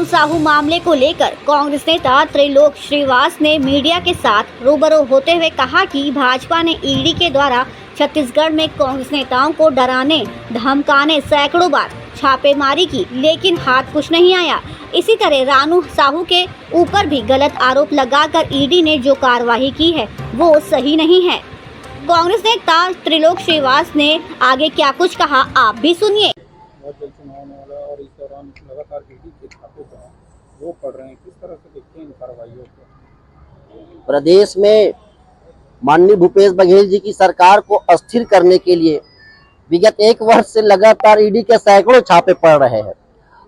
साहू मामले को लेकर कांग्रेस नेता त्रिलोक श्रीवास ने मीडिया के साथ रूबरू होते हुए कहा कि भाजपा ने ईडी के द्वारा छत्तीसगढ़ में कांग्रेस नेताओं को डराने धमकाने सैकड़ों बार छापेमारी की, लेकिन हाथ कुछ नहीं आया। इसी तरह रानू साहू के ऊपर भी गलत आरोप लगाकर ईडी ने जो कार्रवाई की है वो सही नहीं है। कांग्रेस नेता त्रिलोक श्रीवास ने आगे क्या कुछ कहा, आप भी सुनिए। बहुत जल्द चुनाव होने वाला है और इस दौरान लगातार ईडी के छापे जो हैं वो पड़ रहे हैं, किस तरह से देखते हैं इन कार्रवाइयों को? प्रदेश में माननीय भूपेश बघेल जी की सरकार को अस्थिर करने के लिए विगत 1 वर्ष से लगातार ईडी के सैकड़ों छापे पड़ रहे हैं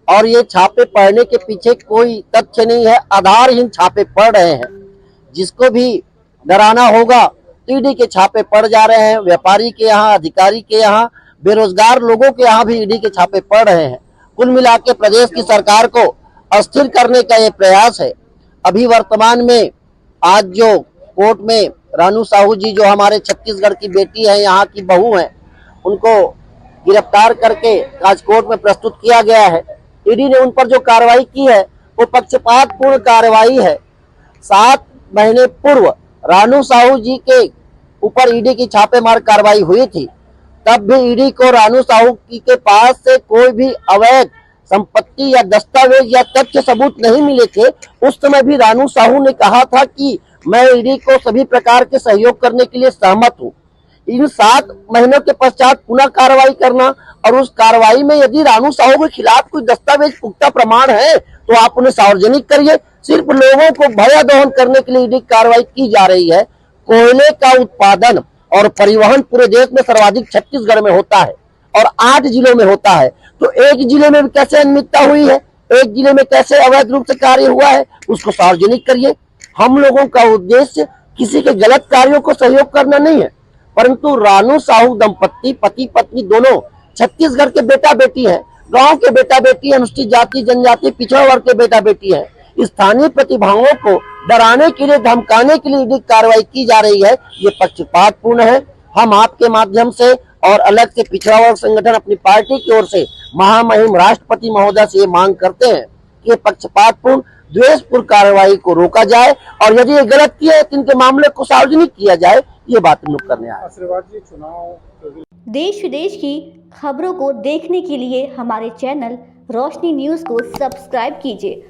और ये छापे पड़ने के पीछे कोई तथ्य नहीं है, आधारहीन छापे पड़ रहे हैं। जिसको भी डराना होगा तो ईडी के छापे पड़ जा रहे हैं। व्यापारी के यहाँ, अधिकारी के यहाँ, बेरोजगार लोगों के यहाँ भी ईडी के छापे पड़ रहे हैं। कुल मिला के प्रदेश की सरकार को अस्थिर करने का ये प्रयास है। अभी वर्तमान में आज जो कोर्ट में रानू साहू जी जो हमारे छत्तीसगढ़ की बेटी है, यहाँ की बहू है, उनको गिरफ्तार करके आज कोर्ट में प्रस्तुत किया गया है। ईडी ने उन पर जो कार्रवाई की है वो पक्षपातपूर्ण कार्रवाई है। 7 महीने पूर्व रानू साहू जी के ऊपर ईडी की छापेमार कार्रवाई हुई थी, तब भी ईडी को रानू साहू के पास से कोई भी अवैध संपत्ति या दस्तावेज या तथ्य सबूत नहीं मिले थे। उस समय भी रानू साहू ने कहा था कि मैं ईडी को सभी प्रकार के सहयोग करने के लिए सहमत हूँ। इन 7 महीनों के पश्चात पुनः कार्रवाई करना और उस कार्रवाई में यदि रानू साहू के खिलाफ कोई दस्तावेज पुख्ता प्रमाण है तो आप उन्हें सार्वजनिक करिए। सिर्फ लोगों को भयादोहन करने के लिए ईडी कार्रवाई की जा रही है। कोयले का उत्पादन और परिवहन पूरे देश में सर्वाधिक छत्तीसगढ़ में होता है और 8 जिलों में होता है, तो एक जिले में कैसे अनियमितता हुई है, एक जिले में कैसे अवैध रूप से कार्य हुआ है, उसको सार्वजनिक करिए। हम लोगों का उद्देश्य किसी के गलत कार्यों को सहयोग करना नहीं है, परंतु रानू साहू दंपत्ति पति पत्नी दोनों छत्तीसगढ़ के बेटा बेटी हैं, गांव के बेटा बेटी, अनुसूचित जाति जनजाति पिछड़ा वर्ग के बेटा बेटी हैं। स्थानीय प्रतिभाओं को डराने के लिए, धमकाने के लिए ईडी कार्रवाई की जा रही है, ये पक्षपातपूर्ण है। हम आपके माध्यम से और अलग से पिछड़ा वर्ग संगठन अपनी पार्टी की ओर से महामहिम राष्ट्रपति महोदय से ये मांग करते हैं कि पक्षपातपूर्ण द्वेषपूर्ण कार्रवाई को रोका जाए और यदि ये गलत किया है तो इनके मामले को सार्वजनिक किया जाए। ये बात हम लोग करने आए। आशीर्वाद जी, चुनाव देश विदेश की खबरों को देखने के लिए हमारे चैनल रोशनी न्यूज़ को सब्सक्राइब कीजिए